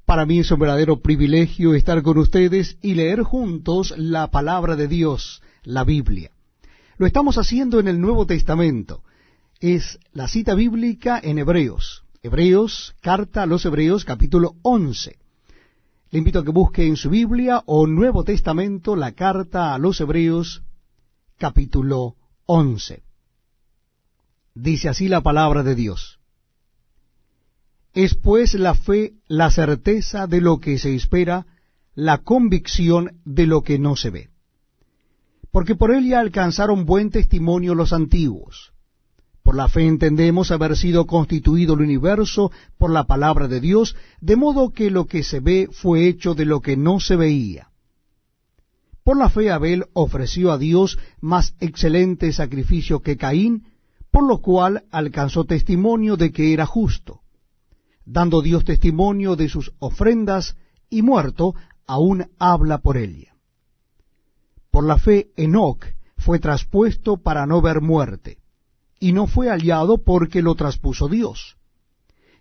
Para mí es un verdadero privilegio estar con ustedes y leer juntos la palabra de Dios, la Biblia. Lo estamos haciendo en el Nuevo Testamento. Es la cita bíblica en Hebreos. Hebreos, carta a los Hebreos, capítulo 11. Le invito a que busque en su Biblia o Nuevo Testamento la carta a los Hebreos, capítulo 11. Dice así la palabra de Dios. Es pues la fe la certeza de lo que se espera, la convicción de lo que no se ve. Porque por ella alcanzaron buen testimonio los antiguos. Por la fe entendemos haber sido constituido el universo por la palabra de Dios, de modo que lo que se ve fue hecho de lo que no se veía. Por la fe Abel ofreció a Dios más excelente sacrificio que Caín, por lo cual alcanzó testimonio de que era justo, dando Dios testimonio de sus ofrendas, y muerto, aún habla por ella. Por la fe Enoc fue traspuesto para no ver muerte, y no fue hallado porque lo traspuso Dios.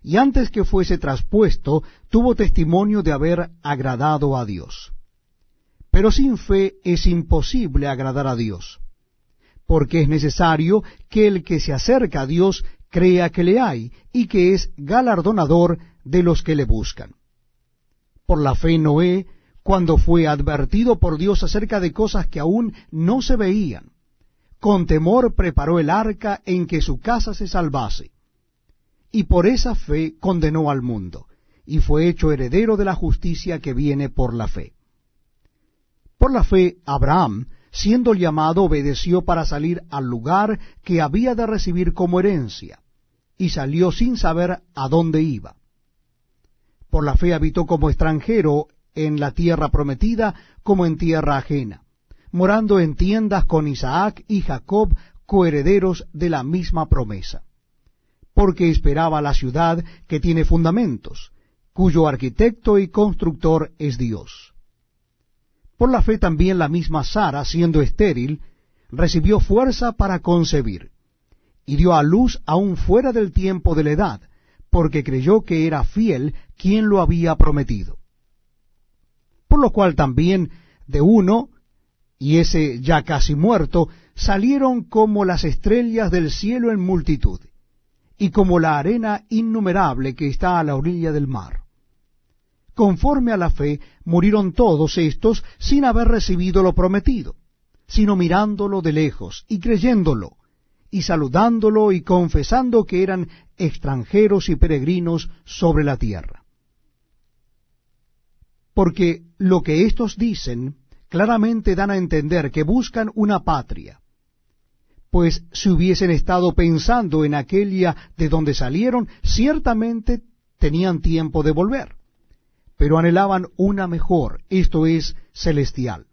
Y antes que fuese traspuesto, tuvo testimonio de haber agradado a Dios. Pero sin fe es imposible agradar a Dios, porque es necesario que el que se acerca a Dios crea que le hay, y que es galardonador de los que le buscan. Por la fe Noé, cuando fue advertido por Dios acerca de cosas que aún no se veían, con temor preparó el arca en que su casa se salvase, y por esa fe condenó al mundo, y fue hecho heredero de la justicia que viene por la fe. Por la fe Abraham, siendo llamado, obedeció para salir al lugar que había de recibir como herencia, y salió sin saber a dónde iba. Por la fe habitó como extranjero en la tierra prometida, como en tierra ajena, morando en tiendas con Isaac y Jacob, coherederos de la misma promesa, porque esperaba la ciudad que tiene fundamentos, cuyo arquitecto y constructor es Dios. Por la fe también la misma Sara, siendo estéril, recibió fuerza para concebir, y dio a luz aún fuera del tiempo de la edad, porque creyó que era fiel quien lo había prometido. Por lo cual también de uno, y ese ya casi muerto, salieron como las estrellas del cielo en multitud, y como la arena innumerable que está a la orilla del mar. Conforme a la fe, murieron todos estos sin haber recibido lo prometido, sino mirándolo de lejos y creyéndolo, y saludándolo y confesando que eran extranjeros y peregrinos sobre la tierra. Porque lo que éstos dicen claramente dan a entender que buscan una patria, pues si hubiesen estado pensando en aquella de donde salieron, ciertamente tenían tiempo de volver, pero anhelaban una mejor, esto es, celestial.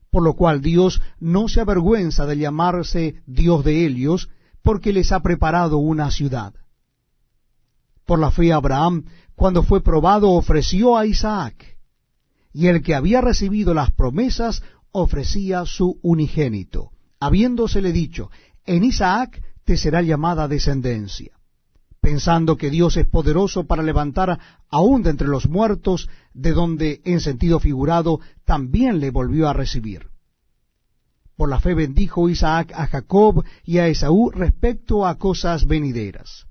Por lo cual Dios no se avergüenza de llamarse Dios de ellos, porque les ha preparado una ciudad. Por la fe Abraham, cuando fue probado, ofreció a Isaac, y el que había recibido las promesas ofrecía su unigénito, habiéndosele dicho, en Isaac te será llamada descendencia, pensando que Dios es poderoso para levantar aún de entre los muertos, de donde, en sentido figurado, también le volvió a recibir. Por la fe bendijo Isaac a Jacob y a Esaú respecto a cosas venideras.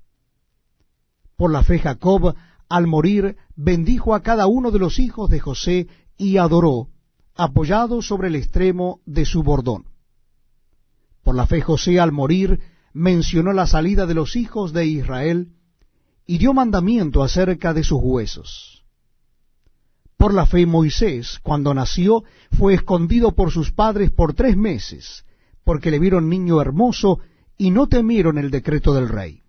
Por la fe Jacob, al morir, bendijo a cada uno de los hijos de José y adoró, apoyado sobre el extremo de su bordón. Por la fe José, al morir, mencionó la salida de los hijos de Israel y dio mandamiento acerca de sus huesos. Por la fe Moisés, cuando nació, fue escondido por sus padres por 3 meses, porque le vieron niño hermoso y no temieron el decreto del rey.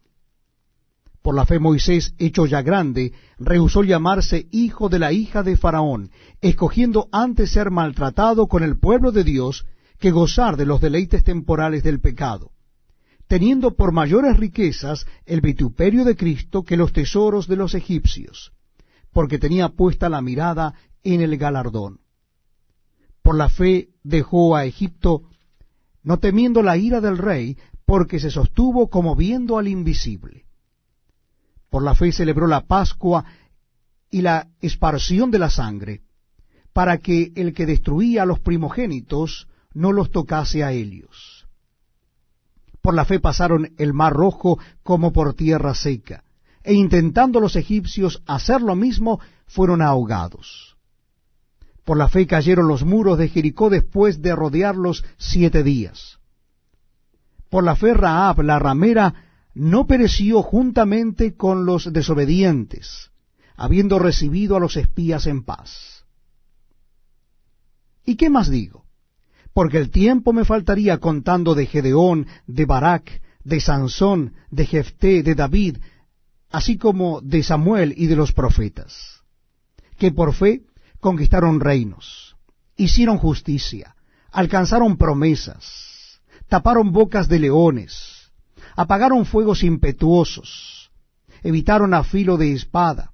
Por la fe Moisés, hecho ya grande, rehusó llamarse hijo de la hija de Faraón, escogiendo antes ser maltratado con el pueblo de Dios que gozar de los deleites temporales del pecado, teniendo por mayores riquezas el vituperio de Cristo que los tesoros de los egipcios, porque tenía puesta la mirada en el galardón. Por la fe dejó a Egipto, no temiendo la ira del rey, porque se sostuvo como viendo al invisible. Por la fe celebró la Pascua y la esparción de la sangre, para que el que destruía a los primogénitos no los tocase a ellos. Por la fe pasaron el mar Rojo como por tierra seca, e intentando los egipcios hacer lo mismo, fueron ahogados. Por la fe cayeron los muros de Jericó después de rodearlos 7 días. Por la fe Rahab la ramera no pereció juntamente con los desobedientes, habiendo recibido a los espías en paz. ¿Y qué más digo? Porque el tiempo me faltaría contando de Gedeón, de Barak, de Sansón, de Jefté, de David, así como de Samuel y de los profetas, que por fe conquistaron reinos, hicieron justicia, alcanzaron promesas, taparon bocas de leones, apagaron fuegos impetuosos, evitaron a filo de espada,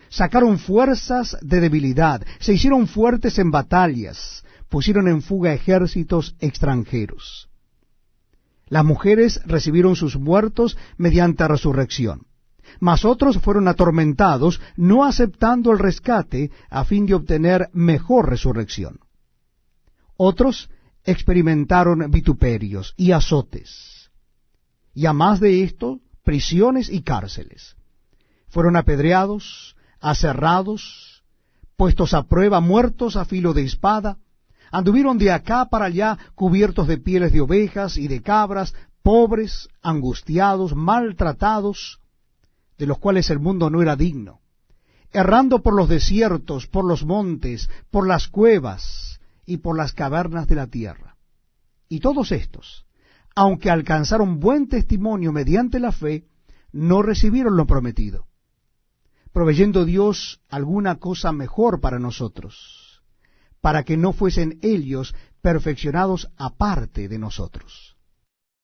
sacaron fuerzas de debilidad, se hicieron fuertes en batallas, pusieron en fuga ejércitos extranjeros. Las mujeres recibieron sus muertos mediante resurrección, mas otros fueron atormentados, no aceptando el rescate a fin de obtener mejor resurrección. Otros experimentaron vituperios y azotes, y a más de esto, prisiones y cárceles. Fueron apedreados, aserrados, puestos a prueba, muertos a filo de espada, anduvieron de acá para allá cubiertos de pieles de ovejas y de cabras, pobres, angustiados, maltratados, de los cuales el mundo no era digno, errando por los desiertos, por los montes, por las cuevas y por las cavernas de la tierra. Y todos estos, aunque alcanzaron buen testimonio mediante la fe, no recibieron lo prometido, proveyendo Dios alguna cosa mejor para nosotros, para que no fuesen ellos perfeccionados aparte de nosotros.